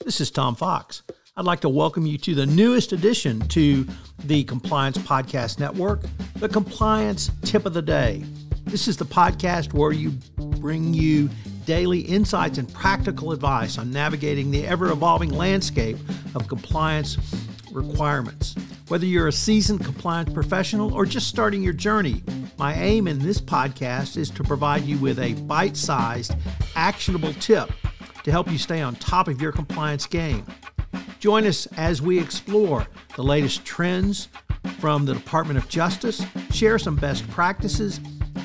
This is Tom Fox. I'd like to welcome you to the newest addition to the Compliance Podcast Network, the Compliance Tip of the Day. This is the podcast where we bring you daily insights and practical advice on navigating the ever-evolving landscape of compliance requirements. Whether you're a seasoned compliance professional or just starting your journey, my aim in this podcast is to provide you with a bite-sized, actionable tip to help you stay on top of your compliance game. Join us as we explore the latest trends from the Department of Justice, share some best practices,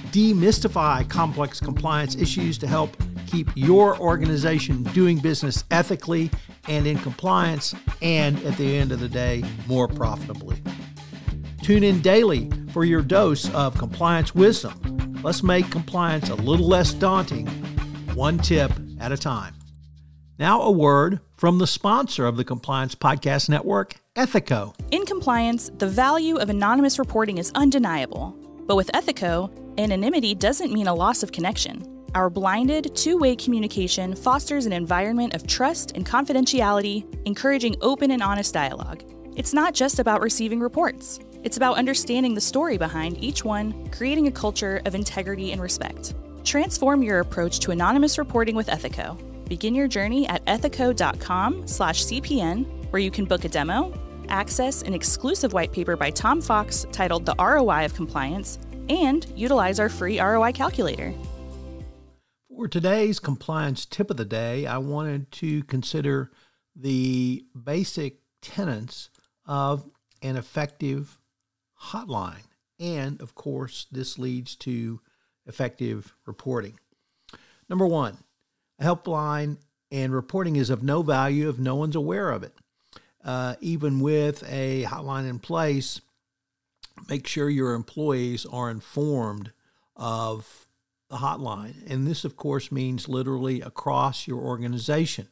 demystify complex compliance issues to help keep your organization doing business ethically and in compliance, and at the end of the day, more profitably. Tune in daily for your dose of compliance wisdom. Let's make compliance a little less daunting, one tip at a time. Now a word from the sponsor of the Compliance Podcast Network, Ethico. In compliance, the value of anonymous reporting is undeniable. But with Ethico, anonymity doesn't mean a loss of connection. Our blinded, two-way communication fosters an environment of trust and confidentiality, encouraging open and honest dialogue. It's not just about receiving reports. It's about understanding the story behind each one, creating a culture of integrity and respect. Transform your approach to anonymous reporting with Ethico. Begin your journey at ethico.com/CPN, where you can book a demo, access an exclusive white paper by Tom Fox titled The ROI of Compliance, and utilize our free ROI calculator. For today's compliance tip of the day, I wanted to consider the basic tenets of an effective hotline. And, of course, this leads to effective reporting. Number one, a helpline and reporting is of no value if no one's aware of it. Even with a hotline in place, make sure your employees are informed of the hotline. And this, of course, means literally across your organization.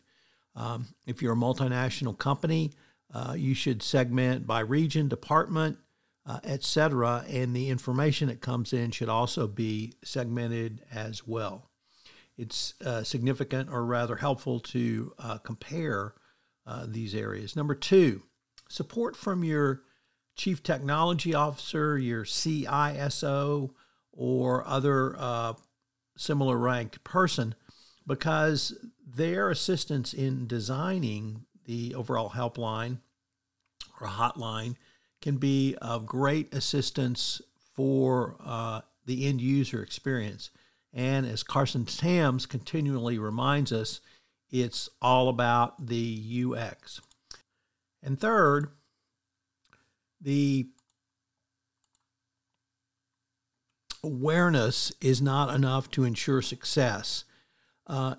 If you're a multinational company, you should segment by region, department, etc. And the information that comes in should also be segmented as well. It's significant, or rather helpful, to compare these areas. Number two, support from your Chief Technology Officer, your CISO, or other similar ranked person, because their assistance in designing the overall helpline or hotline can be of great assistance for the end user experience. And as Carson Tams continually reminds us, it's all about the UX. And third, the awareness is not enough to ensure success.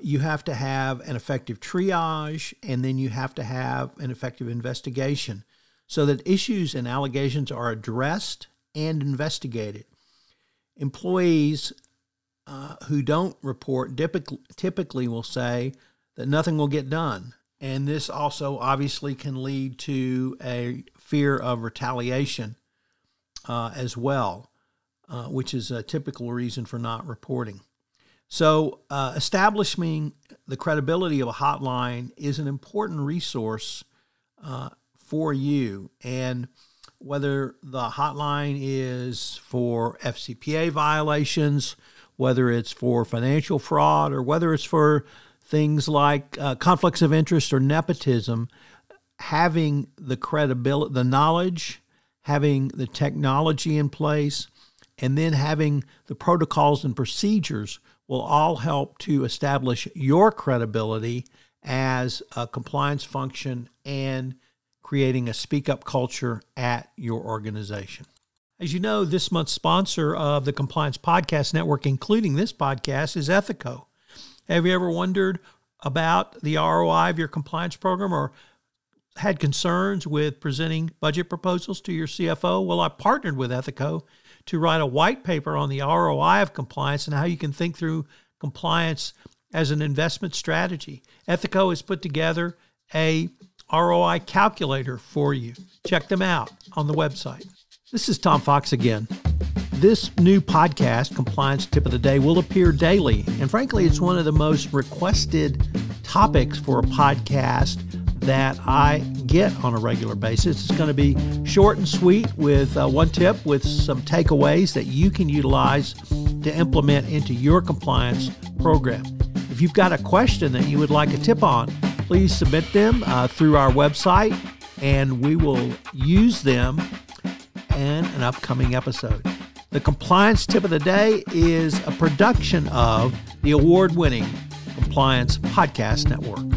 You have to have an effective triage, and then you have to have an effective investigation so that issues and allegations are addressed and investigated. Employees who don't report typically will say that nothing will get done. And this also obviously can lead to a fear of retaliation as well, which is a typical reason for not reporting. So establishing the credibility of a hotline is an important resource for you. And whether the hotline is for FCPA violations, whether it's for financial fraud, or whether it's for things like conflicts of interest or nepotism, having the credibility, the knowledge, having the technology in place, and then having the protocols and procedures will all help to establish your credibility as a compliance function and creating a speak-up culture at your organization. As you know, this month's sponsor of the Compliance Podcast Network, including this podcast, is Ethico. Have you ever wondered about the ROI of your compliance program, or had concerns with presenting budget proposals to your CFO? Well, I partnered with Ethico to write a white paper on the ROI of compliance and how you can think through compliance as an investment strategy. Ethico has put together a ROI calculator for you. Check them out on the website. This is Tom Fox again. This new podcast, Compliance Tip of the Day, will appear daily. And frankly, it's one of the most requested topics for a podcast that I get on a regular basis. It's going to be short and sweet with one tip with some takeaways that you can utilize to implement into your compliance program. If you've got a question that you would like a tip on, please submit them through our website, and we will use them in an upcoming episode. The compliance tip of the day is a production of the award-winning Compliance Podcast Network.